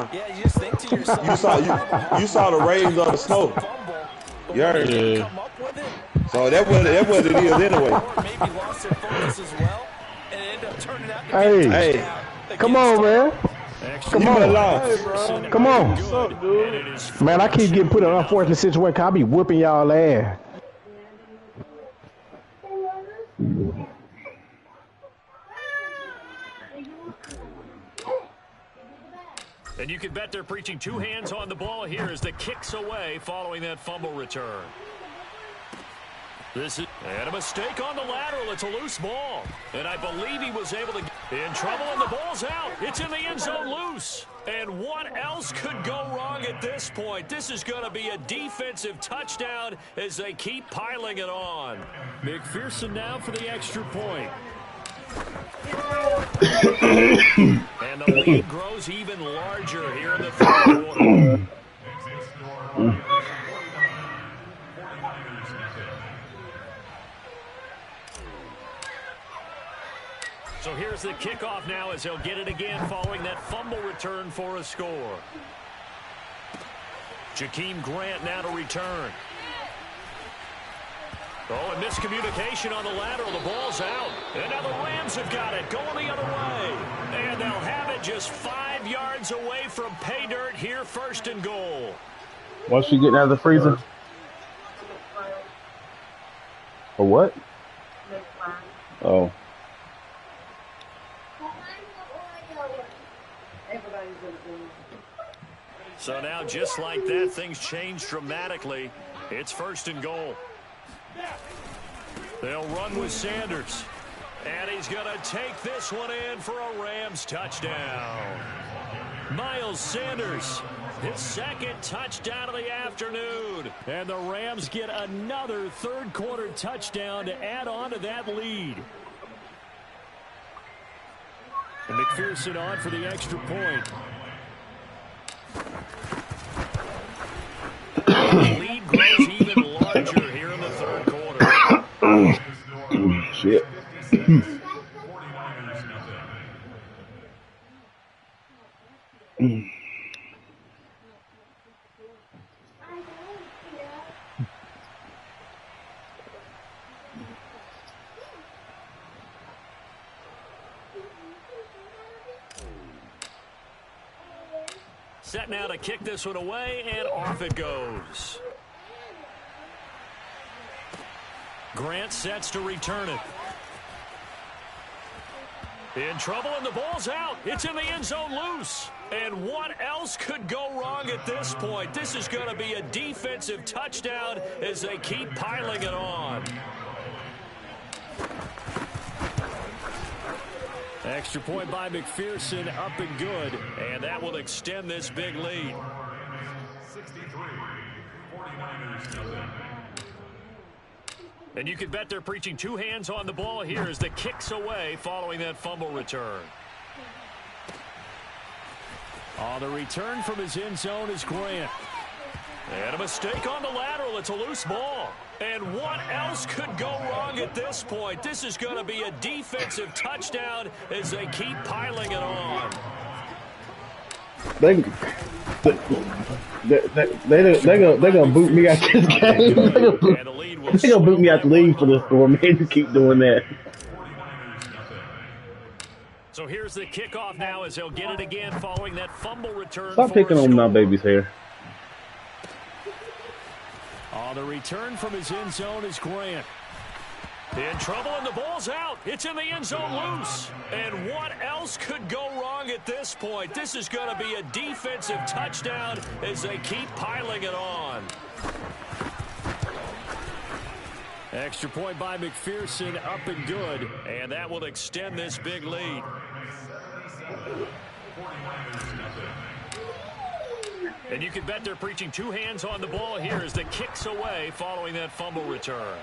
touchdown. Yeah, you just think to yourself. You saw the rays of the smoke. You heard it. Come up with it. So that what it is anyway. Maybe lost their focus as well, and it ended up turning out to be a touchdown. Come on, man. Come on. Come on. What's up, dude? Man, I keep getting put in an unfortunate situation. I'll be whooping y'all ass. And you can bet they're preaching two hands on the ball here as the kick's away following that fumble return. And a mistake on the lateral. It's a loose ball. And I believe he was able to get in trouble, and the ball's out. It's in the end zone loose. And what else could go wrong at this point? This is going to be a defensive touchdown as they keep piling it on. McPherson now for the extra point. And the lead grows even larger here in the third quarter. So here's the kickoff now as they'll get it again following that fumble return for a score. Jakeem Grant now to return. Oh, and miscommunication on the lateral. The ball's out. And now the Rams have got it going the other way. And they'll have it just 5 yards away from pay dirt here, first and goal. Once you get out of the freezer? For what? Oh. So now, just like that, things change dramatically. It's first and goal. They'll run with Sanders. And he's going to take this one in for a Rams touchdown. Miles Sanders, his second touchdown of the afternoon. And the Rams get another third-quarter touchdown to add on to that lead. And McPherson on for the extra point. The lead grows even larger here in the third quarter. Shit. Set now to kick this one away, and off it goes. Grant sets to return it. In trouble, and the ball's out. It's in the end zone loose. And what else could go wrong at this point? This is going to be a defensive touchdown as they keep piling it on. Extra point by McPherson, up and good. And that will extend this big lead. 63-49ers. And you can bet they're preaching two hands on the ball here as the kick's away following that fumble return. On the return from his end zone is Grant. And a mistake on the lateral. It's a loose ball. And what else could go wrong at this point? This is going to be a defensive touchdown as they keep piling it on. They're gonna boot me out this game. They're gonna boot me out the league for this for me to keep doing that. So here's the kickoff now as they'll get it again following that fumble return. Stop picking on my baby's hair. On the return from his end zone is Grant. In trouble, and the ball's out. It's in the end zone loose. And what else could go wrong at this point? This is going to be a defensive touchdown as they keep piling it on. Extra point by McPherson, up and good. And that will extend this big lead. And you can bet they're preaching two hands on the ball here as the kick's away following that fumble return.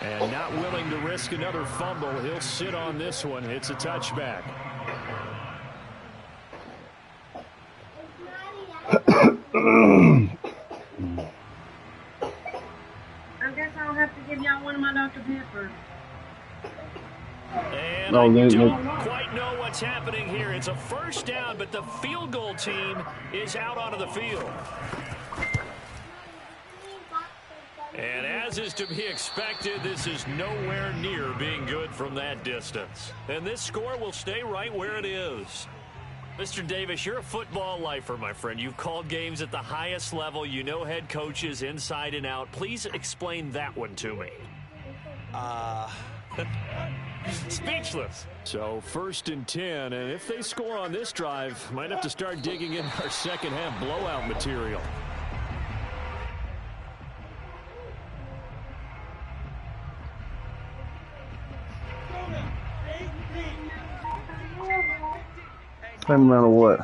And not willing to risk another fumble, he'll sit on this one. It's a touchback. I guess I'll have to give y'all one of my Dr. Peppers. And I don't quite know what's happening here. It's a first down, but the field goal team is out onto the field. And as is to be expected, this is nowhere near being good from that distance. And this score will stay right where it is. Mr. Davis, you're a football lifer, my friend. You've called games at the highest level. You know head coaches inside and out. Please explain that one to me. Speechless. So 1st and 10, and if they score on this drive, might have to start digging in our second half blowout material. Same amount of what?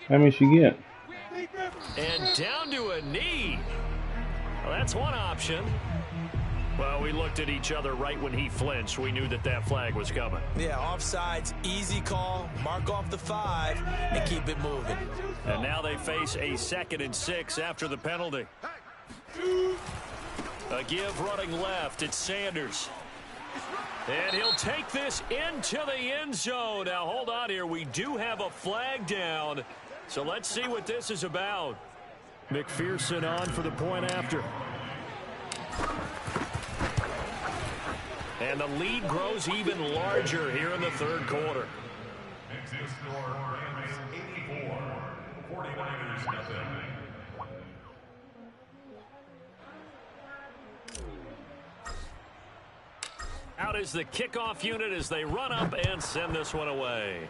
How many she get? And down to a knee. Well, that's one option. Well, we looked at each other right when he flinched. We knew that that flag was coming. Yeah, offsides, easy call. Mark off the 5 and keep it moving. And now they face a 2nd and 6 after the penalty. A give running left. It's Sanders. And he'll take this into the end zone. Now, hold on here. We do have a flag down. So let's see what this is about. McPherson on for the point after. And the lead grows even larger here in the 3rd quarter. Out is the kickoff unit as they run up and send this one away.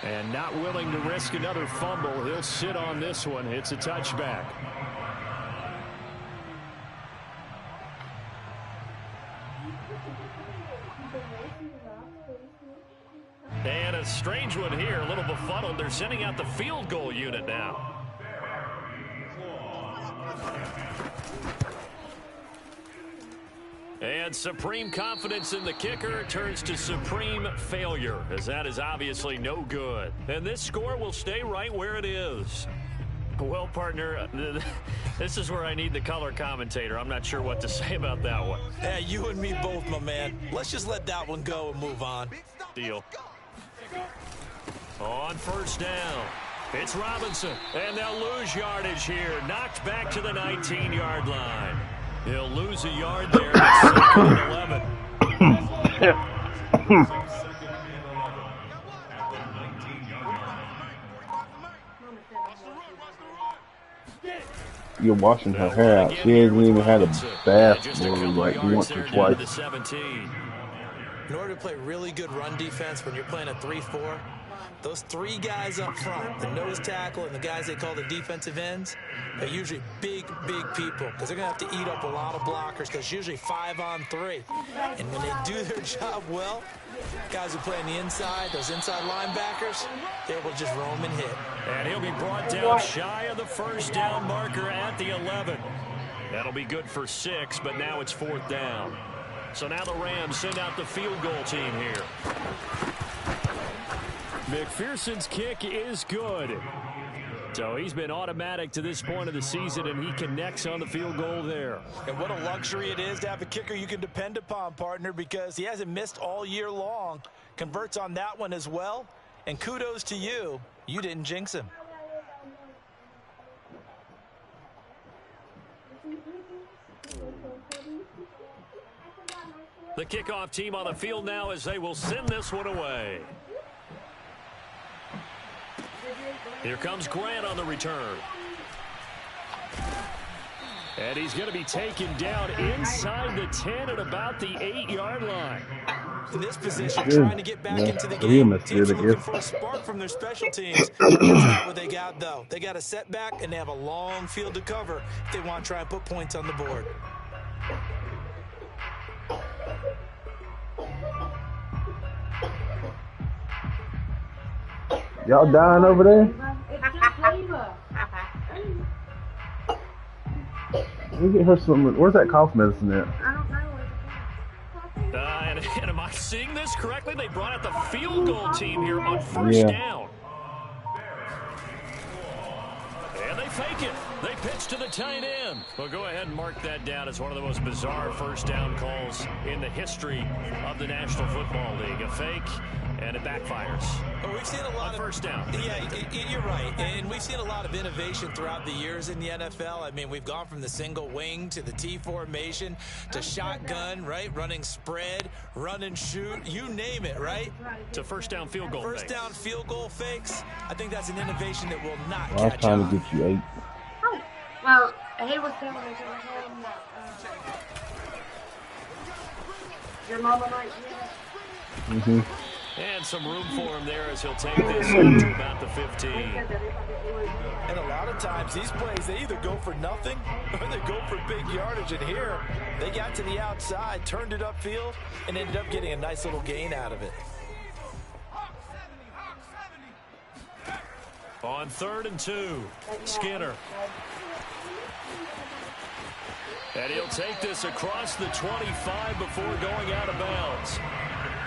And not willing to risk another fumble. He'll sit on this one. It's a touchback. And a strange one here, a little befuddled. They're sending out the field goal unit now. And supreme confidence in the kicker turns to supreme failure, as that is obviously no good. And this score will stay right where it is. Well, partner, this is where I need the color commentator. I'm not sure what to say about that one. Yeah, you and me both, my man. Let's just let that one go and move on. Deal. On 1st down, it's Robinson, and they'll lose yardage here. Knocked back to the 19-yard line. He'll lose a yard there. It's 2nd and 11. You're washing her hair out. She hasn't even had a bath maybe like once or twice. In order to play really good run defense when you're playing a 3-4, those 3 guys up front, the nose tackle and the guys they call the defensive ends, they're usually big people because they're going to have to eat up a lot of blockers because usually 5 on 3. And when they do their job well, guys who play on the inside, those inside linebackers, they're able to just roam and hit. And he'll be brought down shy of the 1st down marker at the 11. That'll be good for 6, but now it's 4th down. So now the Rams send out the field goal team here. McPherson's kick is good. So he's been automatic to this point of the season, and he connects on the field goal there. And what a luxury it is to have a kicker you can depend upon, partner, because he hasn't missed all year long. Converts on that one as well. And kudos to you. You didn't jinx him. The kickoff team on the field now as they will send this one away. Here comes Grant on the return. And he's going to be taken down inside the 10 at about the 8-yard line. In this position, trying to get back into the game. Teams are looking for a spark from their special teams. That's not what they got, though. They got a setback, and they have a long field to cover if they want to try and put points on the board. Y'all dying over there? Let me get her some. Where's that cough medicine at? And am I seeing this correctly? They brought out the field goal team here on 1st down. And they fake it. pass to the tight end. Well, go ahead and mark that down as one of the most bizarre first down calls in the history of the National Football League. A fake, and it backfires. Well, we've seen a lot of first down. Yeah, you're right. And we've seen a lot of innovation throughout the years in the NFL. I mean, we've gone from the single wing to the T formation to shotgun, right? Running spread, run and shoot, you name it, right? To first down field goal First fakes. down field goal fakes. I think that's an innovation that will not I was catch trying on. to get you 8. Oh, well, he was telling me that your mama might get it. And some room for him there as he'll take this up to about the 15. And a lot of times these plays, they either go for nothing or they go for big yardage. And here, they got to the outside, turned it upfield, and ended up getting a nice little gain out of it. On 3rd and 2, Skinner. And he'll take this across the 25 before going out of bounds.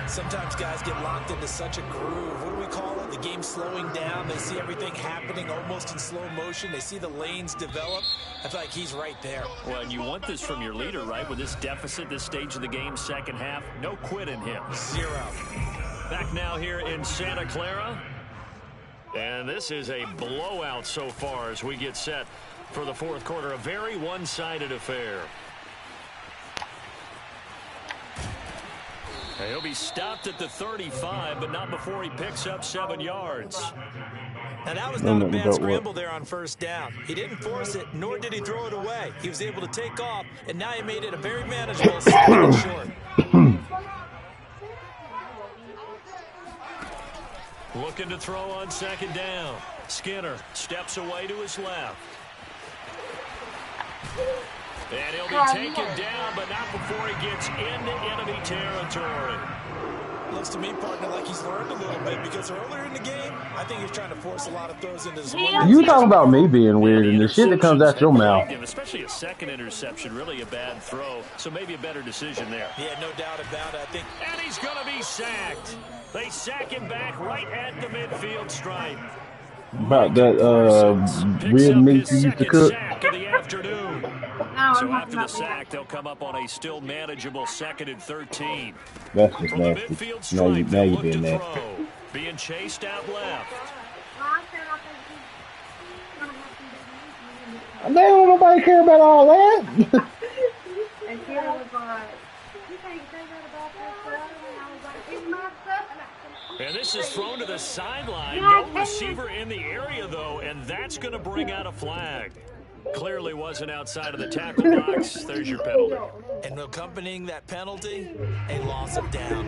Sometimes guys get locked into such a groove. What do we call it? The game slowing down. They see everything happening almost in slow motion. They see the lanes develop. I feel like he's right there. Well, and you want this from your leader, right? With this deficit, this stage of the game, second half, no quit in him. 0. Back now here in Santa Clara. And this is a blowout so far as we get set for the fourth quarter. A very one-sided affair. He'll be stopped at the 35, but not before he picks up 7 yards. Now, that was not a bad scramble there on first down. He didn't force it, nor did he throw it away. He was able to take off, and now he made it a very manageable 2nd and short. Looking to throw on 2nd down. Skinner steps away to his left. And he'll be taken down, but not before he gets into enemy territory. Looks to me, partner, like he's learned a little bit, because earlier in the game, I think he's trying to force a lot of throws into his one. You talking about me being weird and the shit that comes out your mouth. Especially a second interception, really a bad throw. So maybe a better decision there. Yeah, no doubt about it, I think. And he's going to be sacked. They sack him back right at the midfield stripe. About that red meat you used to cook. Sack of the afternoon. So after the sack, they'll come up on a still manageable 2nd and 13. That's just From the nasty. midfield stripe, Now you're look being to nasty. throw. Being chased out left. They don't nobody care about all that. And Kira was like, you can't say that about this brother. And I was like, it's my stuff. And this is thrown to the sideline. No receiver in the area, though, and that's going to bring out a flag. Clearly wasn't outside of the tackle box. There's your penalty. And accompanying that penalty, a loss of down.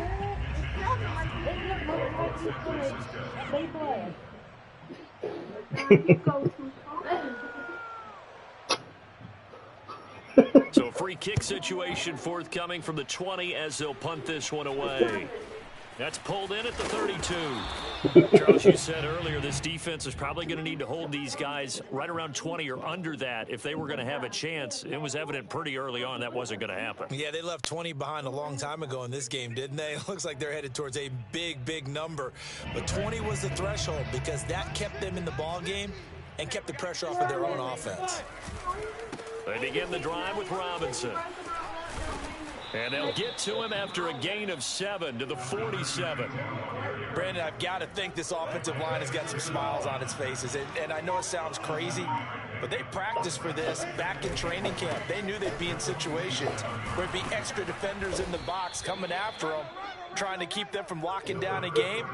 So a free kick situation forthcoming from the 20 as they'll punt this one away. That's pulled in at the 32. Charles, you said earlier this defense is probably going to need to hold these guys right around 20 or under that if they were going to have a chance. It was evident pretty early on that wasn't going to happen. Yeah, they left 20 behind a long time ago in this game, didn't they? It looks like they're headed towards a big, big number. But 20 was the threshold because that kept them in the ball game and kept the pressure off of their own offense. They begin the drive with Robinson. And they'll get to him after a gain of 7 to the 47. Brandon, I've got to think this offensive line has got some smiles on its faces. And I know it sounds crazy, but they practiced for this back in training camp. They knew they'd be in situations where there'd be extra defenders in the box coming after them, trying to keep them from locking down a game.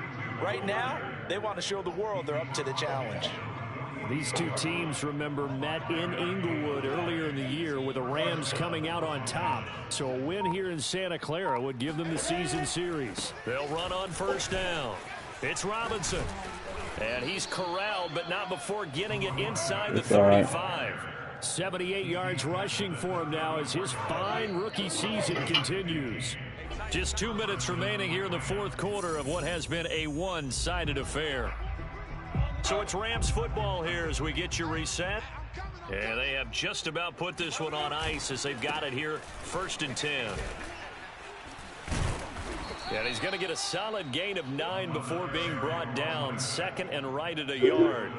Right now, they want to show the world they're up to the challenge. These two teams, remember, met in Inglewood earlier in the year with the Rams coming out on top. So a win here in Santa Clara would give them the season series. They'll run on first down. It's Robinson. And he's corralled, but not before getting it inside the 35. 78 yards rushing for him now as his fine rookie season continues. Just 2 minutes remaining here in the fourth quarter of what has been a one-sided affair. So it's Rams football here as we get you reset. And they have just about put this one on ice as they've got it here, 1st and 10. And he's going to get a solid gain of 9 before being brought down, 2nd and right at a yard.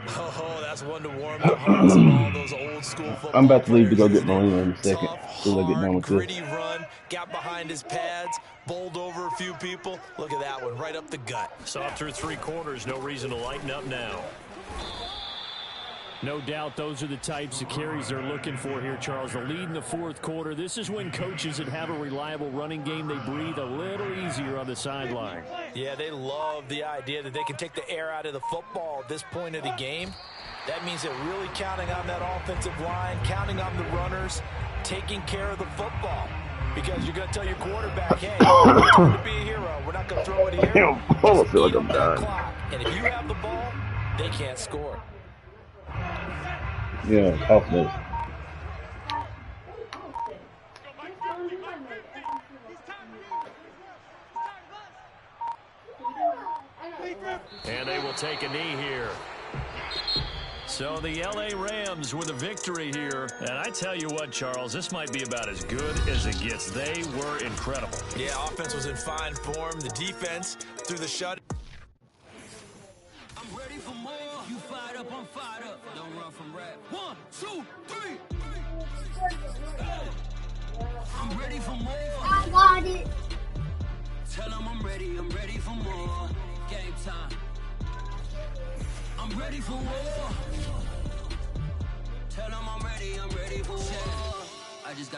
Oh, that's one to warm the hearts of all those old school football I'm about to leave to go players, get Marino in a second. Tough, Till I get done hard, with this. gritty run, got behind his pads, bowled over a few people. Look at that one, right up the gut. So through 3 quarters, no reason to lighten up now. No doubt those are the types of carries they're looking for here, Charles. The lead in the 4th quarter. This is when coaches that have a reliable running game, they breathe a little easier on the sideline. Yeah, they love the idea that they can take the air out of the football at this point of the game. That means they're really counting on that offensive line, counting on the runners, taking care of the football. Because you're going to tell your quarterback, hey, it's time to be a hero. We're not going to throw it here. Damn, I feel like I'm dying. And if you have the ball, they can't score. Yeah, off this. And they will take a knee here. So the L.A. Rams with a victory here. And I tell you what, Charles, this might be about as good as it gets. They were incredible. Yeah, offense was in fine form. The defense through the shut. I'm ready for more. You fired up, I'm fired up. Don't run from rap. 1, 2, 3. I'm ready for more. I got it. Tell them I'm ready for more. Game time. I'm ready for war. Tell them I'm ready for war. I just got